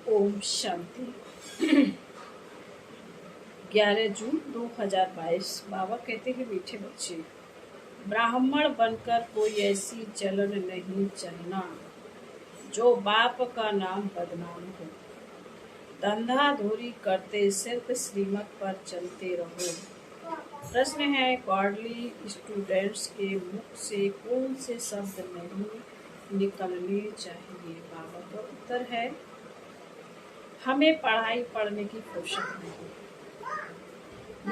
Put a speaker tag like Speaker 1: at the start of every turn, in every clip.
Speaker 1: ओम शांति। 11 जून 2022। बाबा कहते हैं, मीठे बच्चे, ब्राह्मण बनकर कोई ऐसी चलन नहीं चलना जो बाप का नाम बदनाम हो। धंधाधोरी करते सिर्फ श्रीमत पर चलते रहो। प्रश्न है, कॉर्डली स्टूडेंट्स के मुख से कौन से शब्द नहीं निकलने चाहिए? बाबा का उत्तर है, हमें पढ़ाई पढ़ने की फुर्सत नहीं।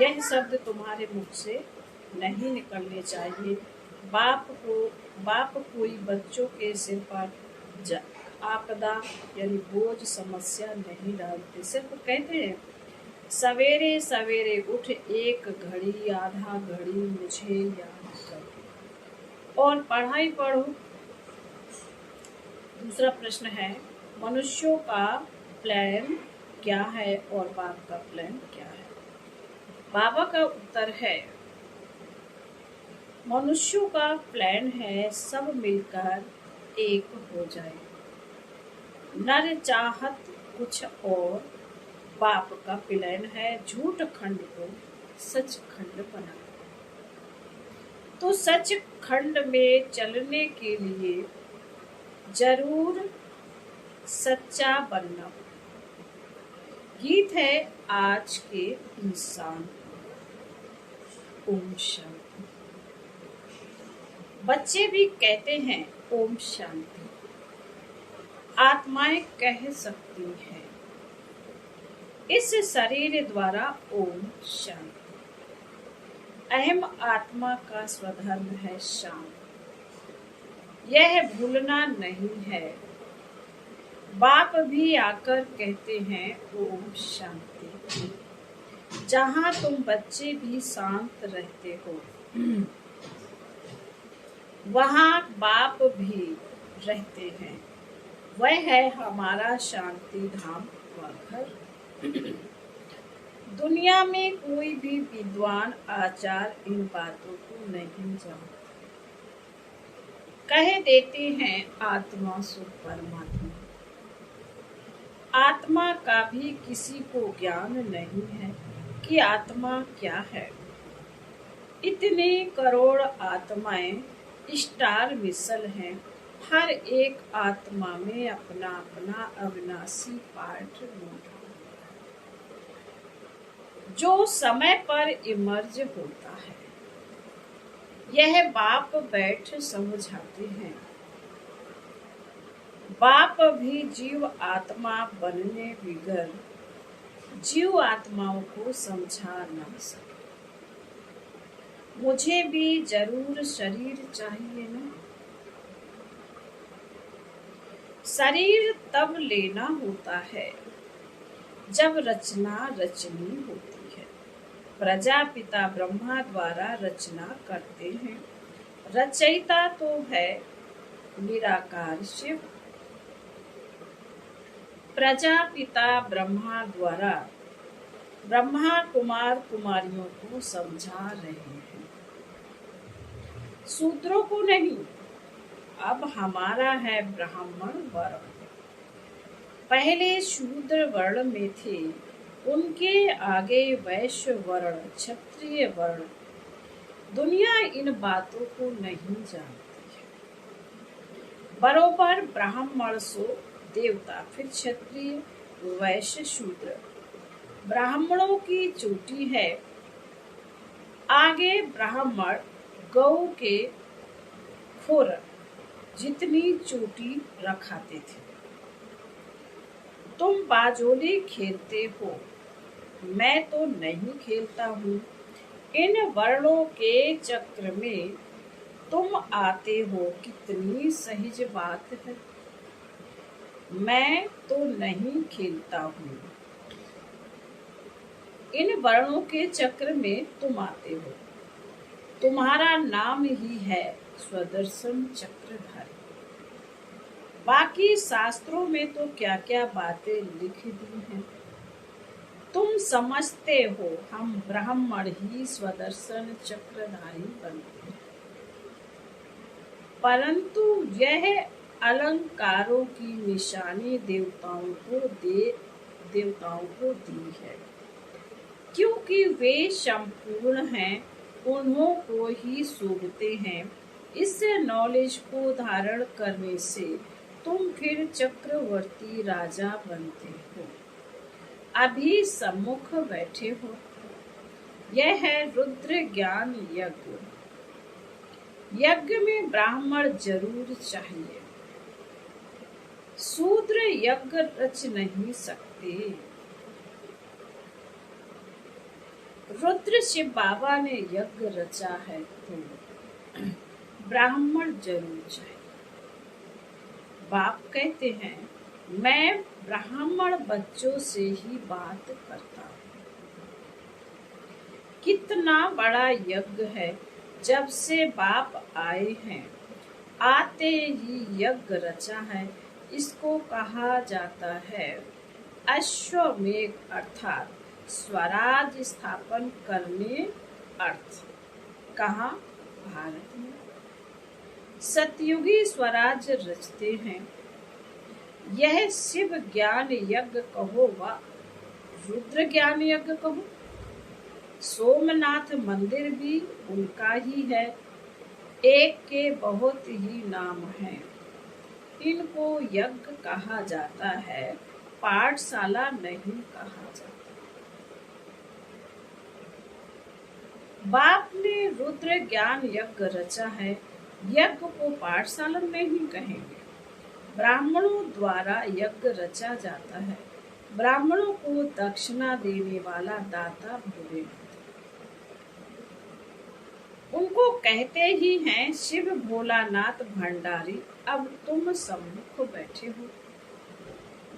Speaker 1: यह शब्द तुम्हारे मुख से नहीं निकलने चाहिए। बाप कोई बच्चों के सिर पर आपदा यानी बोझ समस्या नहीं डालते। सिर्फ कहते हैं, सवेरे सवेरे उठ एक घड़ी आधा घड़ी मुझे याद कर और पढ़ाई पढ़ो। दूसरा प्रश्न है, मनुष्यों का प्लान क्या है और बाप का प्लान क्या है? बाबा का उत्तर है, मनुष्यों का प्लान है सब मिलकर एक हो जाए। नर चाहत कुछ और। बाप का प्लान है झूठ खंड को सच खंड बनाना। तो सच खंड में चलने के लिए जरूर सच्चा बनना। गीत है आज के इंसान। ओम शांति। बच्चे भी कहते हैं ओम शांति। आत्माएं कह सकती हैं इस शरीर द्वारा ओम शांति। अहम आत्मा का स्वधर्म है शांति। यह भूलना नहीं है। बाप भी आकर कहते हैं ओम शांति। जहाँ तुम बच्चे भी शांत रहते हो, वहाँ बाप भी रहते हैं। वह है हमारा शांति धाम का घर। दुनिया में कोई भी विद्वान आचार इन बातों को नहीं जानता। कह देते हैं आत्मा सुख परमात्मा। आत्मा का भी किसी को ज्ञान नहीं है कि आत्मा क्या है। इतने करोड़ आत्माएं स्टार मिसल हैं। हर एक आत्मा में अपना अपना अविनाशी पार्ट जो समय पर इमर्ज होता है। यह बाप बैठ समझाते हैं। बाप भी जीव आत्मा बनने बिगर जीव आत्माओं को समझा ना सके। मुझे भी जरूर शरीर चाहिए ना। शरीर तब लेना होता है जब रचना रचनी होती है। प्रजापिता ब्रह्मा द्वारा रचना करते हैं। रचयिता तो है निराकार शिव। प्रजापिता ब्रह्मा द्वारा ब्रह्मा कुमार कुमारियों को समझा रहे हैं, शूद्रों को नहीं। अब हमारा है ब्राह्मण वर्ण। पहले शूद्र वर्ण में थे, उनके आगे वैश्य वर्ण, क्षत्रिय वर्ण। दुनिया इन बातों को नहीं जानती है। बरोबर ब्राह्मण सो देवता, फिर क्षत्रिय, वैश्य, शूद्र। ब्राह्मणों की चोटी है। आगे ब्राह्मण गौ के खुर जितनी चोटी रखाते थे। तुम बाजोली खेलते हो, मैं तो नहीं खेलता हूँ। इन वर्णों के चक्र में तुम आते हो, कितनी सहज बात है। मैं तो नहीं खेलता हूँ। इन वर्णों के चक्र में तुम आते हो। तुम्हारा नाम ही है स्वदर्शन चक्रधारी। बाकी शास्त्रों में तो क्या क्या बातें लिख दी हैं। तुम समझते हो हम ब्राह्मण ही स्वदर्शन चक्रधारी बनते हैं, परंतु यह अलंकारों की निशानी देवताओं को दी है, क्योंकि वे संपूर्ण हैं, उन्हों को ही शोभते हैं। इस नॉलेज को धारण करने से तुम फिर चक्रवर्ती राजा बनते हो। अभी सम्मुख बैठे हो, यह है रुद्र ज्ञान यज्ञ। यज्ञ में ब्राह्मण जरूर चाहिए, शूद्र यज्ञ रच नहीं सकते। रुद्र शिव बाबा ने यज्ञ रचा है तो ब्राह्मण जरूर चाहिए। बाप कहते हैं, मैं ब्राह्मण बच्चों से ही बात करता हूँ। कितना बड़ा यज्ञ है, जब से बाप आए हैं आते ही यज्ञ रचा है। इसको कहा जाता है अश्वमेध, अर्थात स्वराज स्थापन करने। अर्थ कहाँ? भारत में सतयुगी स्वराज रचते हैं। यह शिव ज्ञान यज्ञ कहो व रुद्र ज्ञान यज्ञ कहो, सोमनाथ मंदिर भी उनका ही है। एक के बहुत ही नाम हैं, इनको यज्ञ कहा जाता है, पाठशाला नहीं कहा जाता। बाप ने रुद्र ज्ञान यज्ञ रचा है, यज्ञ को पाठशाला नहीं कहेंगे। ब्राह्मणों द्वारा यज्ञ रचा जाता है। ब्राह्मणों को दक्षिणा देने वाला दाता भोलेनाथ, उनको कहते ही हैं शिव भोलानाथ भंडारी। अब तुम सम्मुख बैठे हो।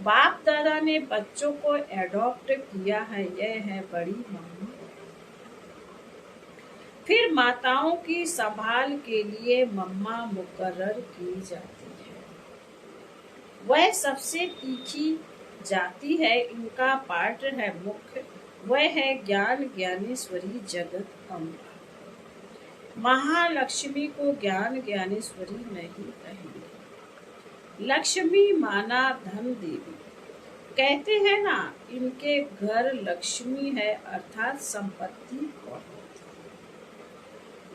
Speaker 1: बाप दादा ने बच्चों को एडॉप्ट किया है, यह है बड़ी मम्मा। फिर माताओं की संभाल के लिए मम्मा मुकर्रर की जाती है। वह सबसे तीखी जाती है, इनका पाठ है मुख्य। वह है ज्ञान ज्ञानेश्वरी जगत अम्बा। महालक्ष्मी को ज्ञान ज्ञानेश्वरी नहीं कहेंगे। लक्ष्मी माना धन देवी। कहते हैं ना, इनके घर लक्ष्मी है, अर्थात संपत्ति बहुत।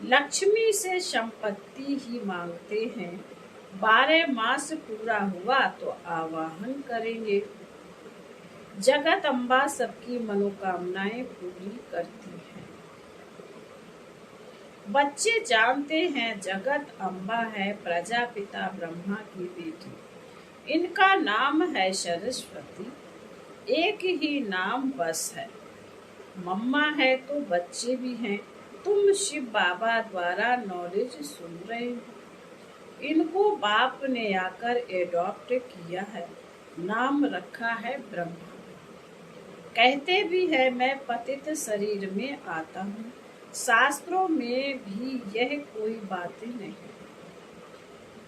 Speaker 1: लक्ष्मी से संपत्ति ही मांगते हैं। 12 मास पूरा हुआ तो आवाहन करेंगे। जगत अम्बा सबकी मनोकामनाएं पूरी करती हैं। बच्चे जानते हैं जगत अम्बा है प्रजापिता ब्रह्मा की बेटी। इनका नाम है सरस्वती। एक ही नाम बस है। मम्मा है तो बच्चे भी हैं। तुम शिव बाबा द्वारा नॉलेज सुन रहे हो। इनको बाप ने आकर एडॉप्ट किया है, नाम रखा है ब्रह्मा। कहते भी है मैं पतित शरीर में आता हूँ। शास्त्रों में भी यह कोई बातें नहीं।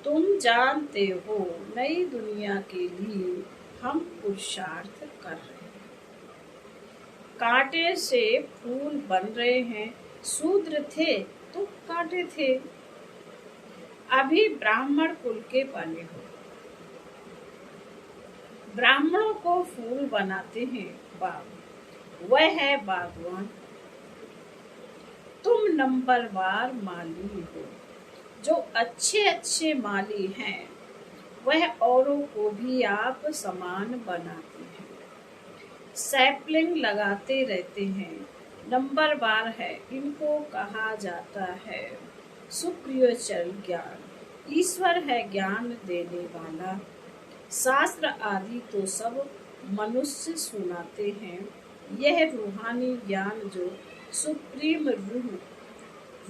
Speaker 1: तुम जानते हो नई दुनिया के लिए हम पुरुषार्थ कर रहे हैं। कांटे से फूल बन रहे हैं। शूद्र थे तो कांटे थे, अभी ब्राह्मण कुल के बने हो। ब्राह्मणों को फूल बनाते हैं बाग, वह है बागवान। तुम नंबरवार माली हो। जो अच्छे अच्छे माली हैं, वह औरों को भी आप समान बनाते हैं। सैपलिंग लगाते रहते हैं। नंबरवार है, इनको कहा जाता है सुप्रियोचल ज्ञान। ईश्वर है ज्ञान देने वाला। शास्त्र आदि तो सब मनुष्य सुनाते हैं। यह रूहानी ज्ञान जो सुप्रीम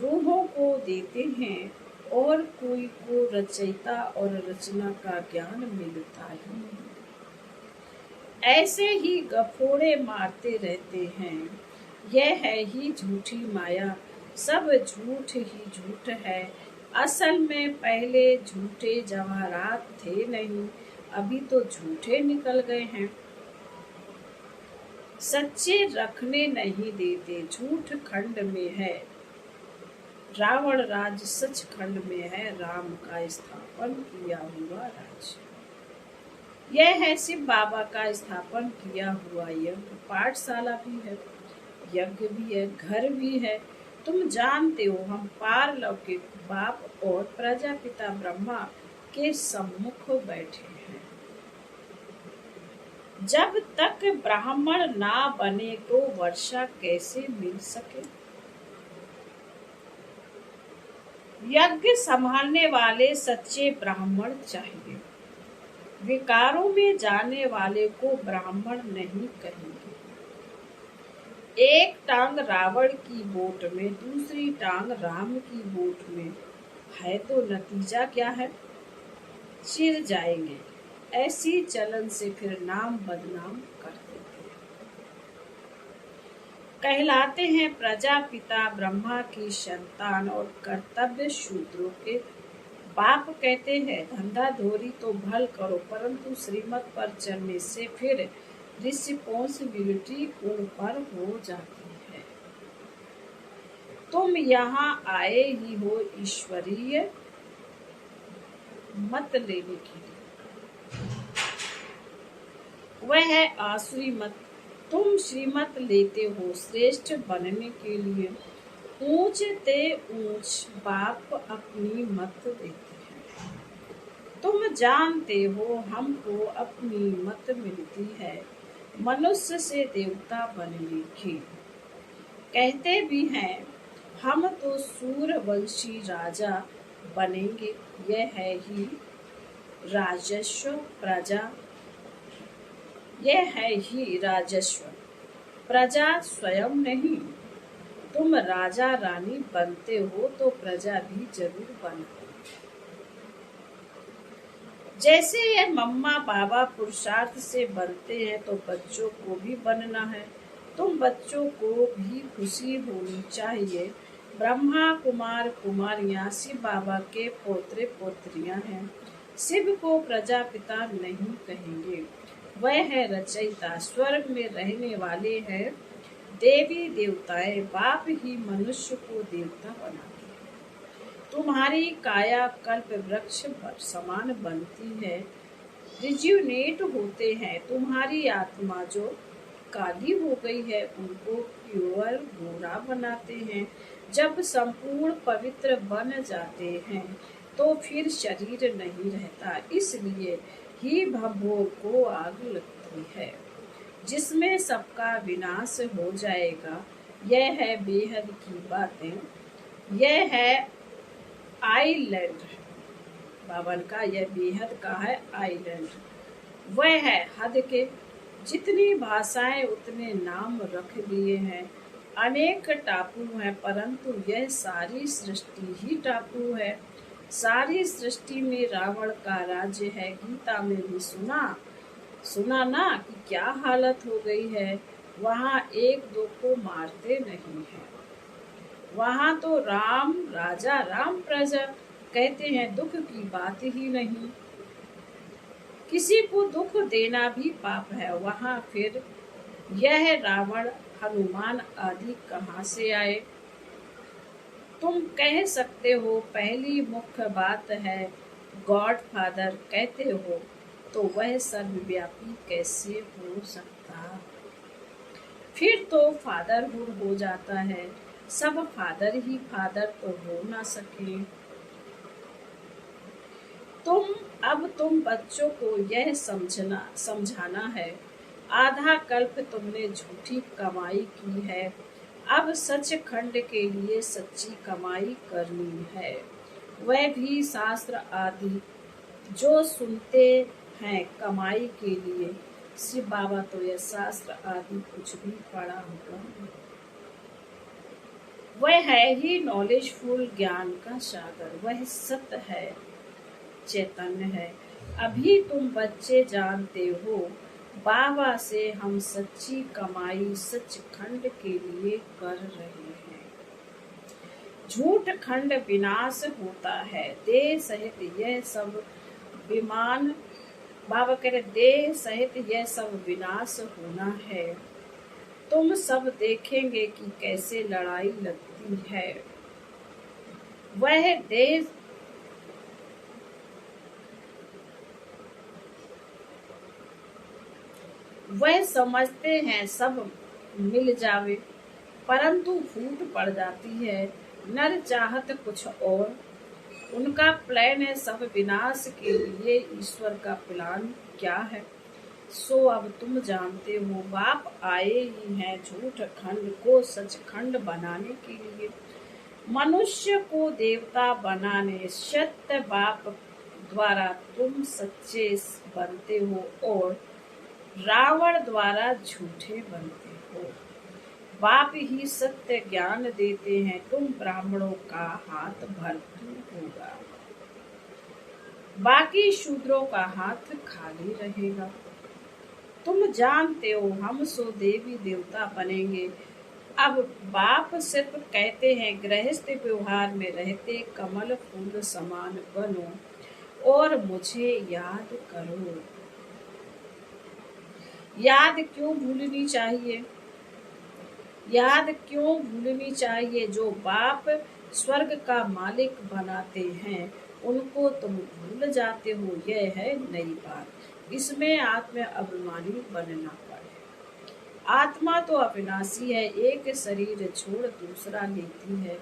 Speaker 1: रूहों को देते हैं, और कोई को रचयिता और रचना का ज्ञान मिलता ही नहीं। ऐसे ही गफोड़े मारते रहते हैं। यह है ही झूठी माया। सब झूठ ही झूठ है। असल में पहले झूठे जवाहरात थे नहीं, अभी तो झूठे निकल गए हैं। सच्चे रखने नहीं देते, झूठ खंड में है। रावण राज सचखंड में है, राम का स्थापन किया हुआ राज्य। यह है शिव बाबा का स्थापन किया हुआ यज्ञ, पाठशाला भी है, यज्ञ भी है, घर भी है। तुम जानते हो हम पारलौकिक बाप और प्रजापिता ब्रह्मा के सम्मुख बैठे हैं। जब तक ब्राह्मण ना बने तो वर्षा कैसे मिल सके? यज्ञ संभालने वाले सच्चे ब्राह्मण चाहिए। विकारों में जाने वाले को ब्राह्मण नहीं कहेंगे। एक टांग रावण की बोट में, दूसरी टांग राम की बोट में है तो नतीजा क्या है? चिर जाएंगे। ऐसी चलन से फिर नाम बदनाम कर देते हैं। कहलाते हैं प्रजापिता ब्रह्मा की संतान और कर्तव्य शूद्रों के बाप। कहते हैं धंधा धोरी तो भल करो, परंतु श्रीमत पर चलने से फिर रिस्पॉन्सिबिलिटी उन पर हो जाती है। तुम यहाँ आए ही हो ईश्वरीय मत लेने के लिए, वह है आसुरी मत। तुम श्रीमत लेते हो श्रेष्ठ बनने के लिए। ऊंच ते ऊंच बाप अपनी मत देते हैं। तुम जानते हो हमको अपनी मत मिलती है मनुष्य से देवता बनने की। कहते भी हैं हम तो सूर्यवंशी राजा बनेंगे। यह है ही राजस्व प्रजा, यह है ही राजस्व, प्रजा स्वयं नहीं। तुम राजा रानी बनते हो तो प्रजा भी जरूर बनाओ। जैसे ये मम्मा बाबा पुरुषार्थ से बनते हैं तो बच्चों को भी बनना है। तुम बच्चों को भी खुशी होनी चाहिए। ब्रह्मा कुमार कुमारियां शिव बाबा के पोत्रे पोत्रियां हैं। शिव को प्रजापिता नहीं कहेंगे, वह है रचयिता। स्वर्ग में रहने वाले हैं देवी देवताएं, बाप ही मनुष्य को देवता बनाते हैं। तुम्हारी काया कल्प वृक्ष समान बनती है, रिज्यूनेट होते हैं। तुम्हारी आत्मा जो काली हो गई है उनको प्योर गोरा बनाते हैं। जब संपूर्ण पवित्र बन जाते हैं तो फिर शरीर नहीं रहता, इसलिए ही भभोर को आग लगती है जिसमें सबका विनाश हो जाएगा। यह है बेहद की बातें। यह है आइलैंड बावन का, यह बेहद का है आइलैंड। वह है हद के। जितनी भाषाएं उतने नाम रख दिए हैं। अनेक टापू हैं, परंतु यह सारी सृष्टि ही टापू है। सारी सृष्टि में रावण का राज्य है। गीता में भी सुना ना कि क्या हालत हो गई है। वहाँ एक दो को मारते नहीं है, वहाँ तो राम राजा राम प्रजा कहते हैं। दुख की बात ही नहीं। किसी को दुख देना भी पाप है। वहाँ फिर यह रावण हनुमान आदि कहाँ से आए? तुम कह सकते हो पहली मुख्य बात है गॉड फादर कहते हो, तो वह सर्वव्यापी कैसे हो सकता? फिर तो फादरहुड हो जाता है। सब फादर ही फादर तो हो ना सके। तुम बच्चों को यह समझाना है। आधा कल्प तुमने झूठी कमाई की है, अब सचखंड के लिए सच्ची कमाई करनी है। वह भी शास्त्र आदि जो सुनते हैं कमाई के लिए। शिव बाबा तो यह शास्त्र आदि कुछ भी पढ़ा होगा। वह है ही नॉलेजफुल ज्ञान का सागर। वह सत्य है, चैतन्य है। अभी तुम बच्चे जानते हो बाबा से हम सच्ची कमाई सचखंड के लिए कर रहे हैं। झूठ खंड विनाश होता है। देह सहित यह सब विमान बाबा कह रहे देह सहित यह सब विनाश होना है। तुम सब देखेंगे कि कैसे लड़ाई लगती है। वह देश वह समझते हैं सब मिल जावे, परंतु फूट पड़ जाती है। नर चाहत कुछ और, उनका प्लान है सब विनाश के लिए। ईश्वर का प्लान क्या है सो अब तुम जानते हो। बाप आए ही हैं झूठ खंड को सचखंड बनाने के लिए, मनुष्य को देवता बनाने। सत्य बाप द्वारा तुम सच्चे बनते हो और रावण द्वारा झूठे बनते हो। बाप ही सत्य ज्ञान देते हैं, तुम ब्राह्मणों का हाथ भरपूर होगा, बाकी शूद्रों का हाथ खाली रहेगा। तुम जानते हो हम सो देवी देवता बनेंगे। अब बाप सिर्फ कहते हैं गृहस्थ व्यवहार में रहते कमल फूल समान बनो और मुझे याद करो। याद क्यों भूलनी चाहिए? याद क्यों भूलनी चाहिए? जो बाप स्वर्ग का मालिक बनाते हैं उनको तुम भूल जाते हो। यह है नई बात, इसमें आत्म अभिमानी बनना पड़े। आत्मा तो अविनाशी है, एक शरीर छोड़ दूसरा लेती है।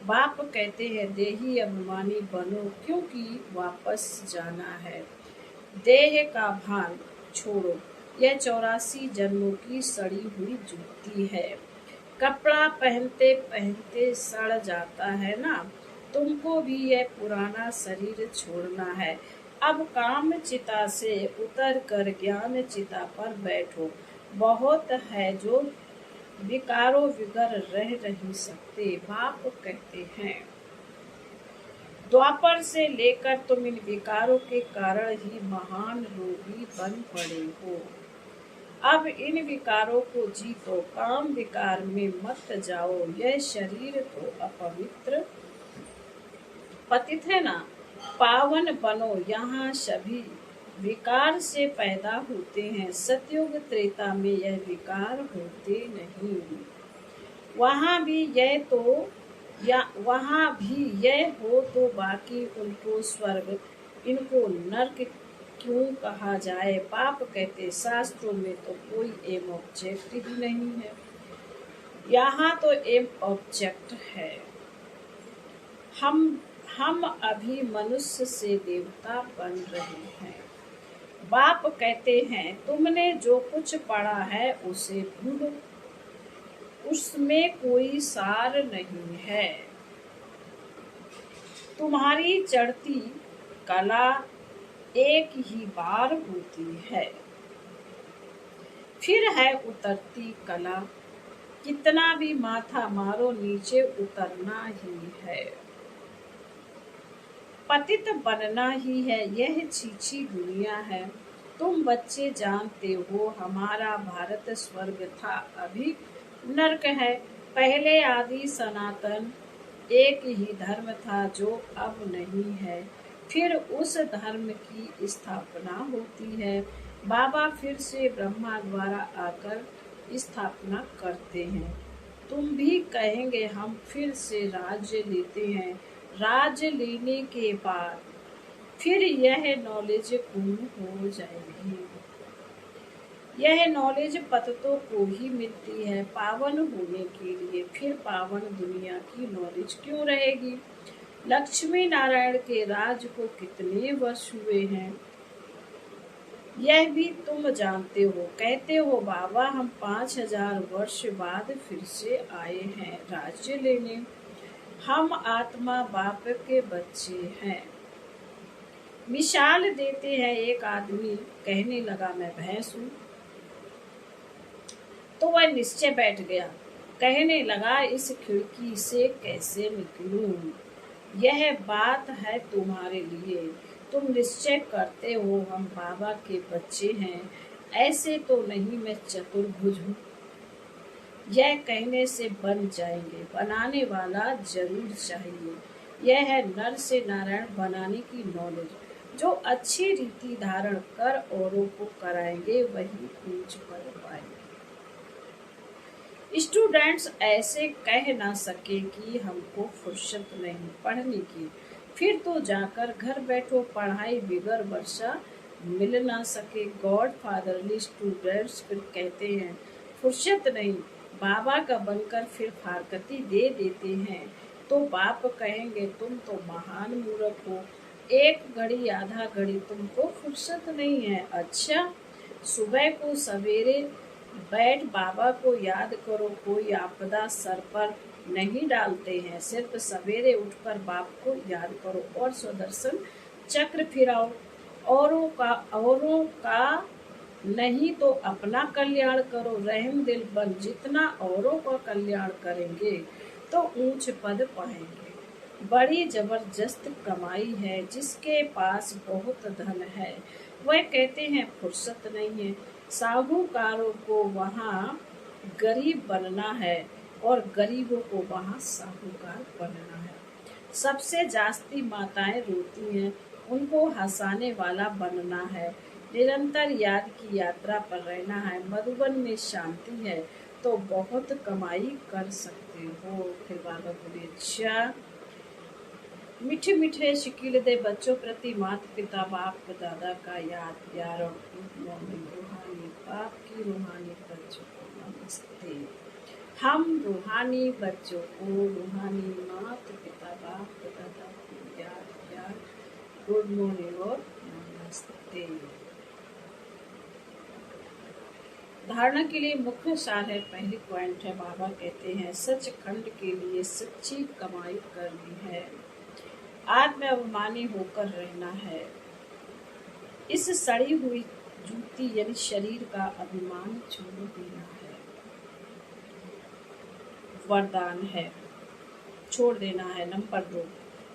Speaker 1: बाप कहते हैं देही अभिमानी बनो क्योंकि वापस जाना है। देह का भान छोड़ो, यह 84 जन्मों की सड़ी हुई जूती है। कपड़ा पहनते पहनते सड़ जाता है ना, तुमको भी यह पुराना शरीर छोड़ना है। अब काम चिता से उतर कर ज्ञान चिता पर बैठो। बहुत है जो विकारों बिगर रह नहीं सकते। बाप कहते हैं द्वापर से लेकर तुम इन विकारों के कारण ही महान रोगी बन पड़े हो। अब इन विकारों को जीतो, काम विकार में मत जाओ। यह शरीर तो अपवित्र पतित है ना, पावन बनो। यहाँ सभी विकार से पैदा होते हैं, सतयुग त्रेता में यह विकार होते नहीं। वहाँ भी यह हो तो बाकी उनको स्वर्ग इनको नर्क क्यों कहा जाए? पाप कहते शास्त्रों में तो कोई एम ऑब्जेक्ट ही नहीं है, यहाँ तो एम ऑब्जेक्ट है। हम अभी मनुष्य से देवता बन रहे हैं। बाप कहते हैं तुमने जो कुछ पढ़ा है उसे भूलो, उसमें कोई सार नहीं है। तुम्हारी चढ़ती कला एक ही बार होती है, फिर है उतरती कला। कितना भी माथा मारो नीचे उतरना ही है, पतित बनना ही है। यह छीछी दुनिया है, तुम बच्चे जानते हो हमारा भारत स्वर्ग था, अभी नरक है। पहले आदि सनातन एक ही धर्म था जो अब नहीं है, फिर उस धर्म की स्थापना होती है। बाबा फिर से ब्रह्मा द्वारा आकर स्थापना करते हैं। तुम भी कहेंगे हम फिर से राज्य लेते हैं। राज्य लेने के बाद फिर यह नॉलेज गुम हो जाएगी। यह नॉलेज पतितों को ही मिलती है पावन होने के लिए, फिर पावन दुनिया की नॉलेज क्यों रहेगी? लक्ष्मी नारायण के राज को कितने वर्ष हुए हैं यह भी तुम जानते हो। कहते हो बाबा हम 5000 वर्ष बाद फिर से आए हैं राज्य लेने। हम आत्मा बाप के बच्चे हैं। मिसाल देते हैं, एक आदमी कहने लगा मैं भैंस हूँ, तो वह निश्चय बैठ गया। कहने लगा इस खिड़की से कैसे निकलूं? यह बात है तुम्हारे लिए। तुम निश्चय करते हो हम बाबा के बच्चे हैं, ऐसे तो नहीं मैं चतुर्भुज हूँ। यह कहने से बन जाएंगे, बनाने वाला जरूर चाहिए। यह है नर से नारायण बनाने की नॉलेज। जो अच्छी रीति धारण कर औरों को कराएंगे वही ऊंच पर पाएंगे। स्टूडेंट्स ऐसे कह ना सके कि हमको फुर्सत नहीं पढ़ने की, फिर तो जाकर घर बैठो पढ़ाई बिगर वर्षा मिल ना सके। गॉड फादरली स्टूडेंट्स फिर कहते हैं फुर्सत नहीं, बाबा का बनकर फिर फारकती दे देते हैं। तो बाप कहेंगे तुम तो महान मूर्ख हो, एक घड़ी आधा घड़ी तुमको फुर्सत नहीं है। अच्छा, सुबह को सवेरे बैठ बाबा को याद करो, कोई आपदा सर पर नहीं डालते हैं, सिर्फ सवेरे उठकर बाप को याद करो और स्वदर्शन चक्र फिराओ। औरों का नहीं तो अपना कल्याण करो, रहम दिल बन जितना औरों का कल्याण करेंगे तो ऊंच पद पाएंगे। बड़ी जबरदस्त कमाई है जिसके पास बहुत धन है, वह कहते हैं फुर्सत नहीं है। साहूकारों को वहाँ गरीब बनना है और गरीबों को वहाँ साहूकार बनना है। सबसे जास्ती माताएं रोती हैं, उनको हंसाने वाला बनना है। निरंतर याद की यात्रा पर रहना है। मधुबन में शांति है तो बहुत कमाई कर सकते हो। फिर बाबा बोले अच्छा, मीठे मीठे शिकिल दे बच्चों प्रति माता पिता बाप दादा का याद प्यार और रूहानी बाप की रूहानी बच्चों को नमस्ते। हम रूहानी बच्चों को रूहानी माता पिता बाप दादा को याद प्यार गुड मॉर्निंग और नमस्ते। धारणा के लिए मुख्य सार है, पहली पॉइंट है बाबा कहते हैं सचखंड के लिए सच्ची कमाई करनी है, आत्म अभिमानी होकर रहना है। इस सड़ी हुई जूती यानी शरीर का अभिमान छोड़ देना है, वरदान है, छोड़ देना है। नंबर 2,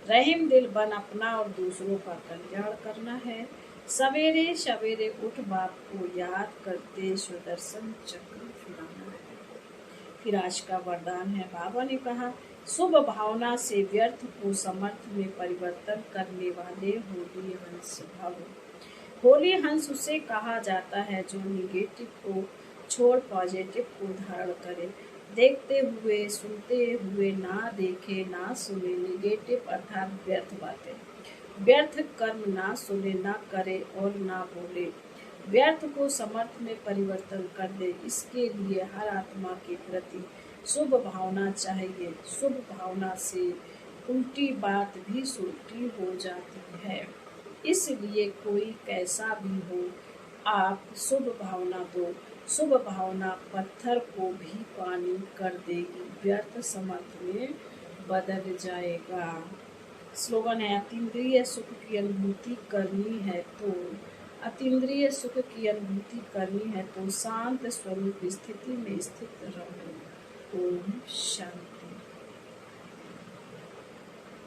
Speaker 1: रहीम दिल बन अपना और दूसरों का कल्याण करना है। सवेरे सवेरे उठ बाप को याद करते सुदर्शन चक्र फिराना है। फिर आज का वरदान है, बाबा ने कहा शुभ भावना से व्यर्थ को समर्थ में परिवर्तन करने वाले होली हंस भव। होली हंस उसे कहा जाता है जो निगेटिव को छोड़ पॉजिटिव को धारण करे, देखते हुए सुनते हुए ना देखे ना सुने। निगेटिव अर्थात व्यर्थ बातें, व्यर्थ कर्म ना सुने ना करे और ना बोले, व्यर्थ को समर्थ में परिवर्तन कर दे। इसके लिए हर आत्मा के प्रति शुभ भावना चाहिए। शुभ भावना से उल्टी बात भी सुलटी हो जाती है, इसलिए कोई कैसा भी हो आप शुभ भावना दो। शुभ भावना पत्थर को भी पानी कर देगी, व्यर्थ समर्थ में बदल जाएगा। स्लोगन है, अतीन्द्रिय सुख की अनुभूति करनी है तो अतीन्द्रिय सुख की अनुभूति करनी है तो शांत स्वरूप स्थिति में स्थित रहो। ओम शांति।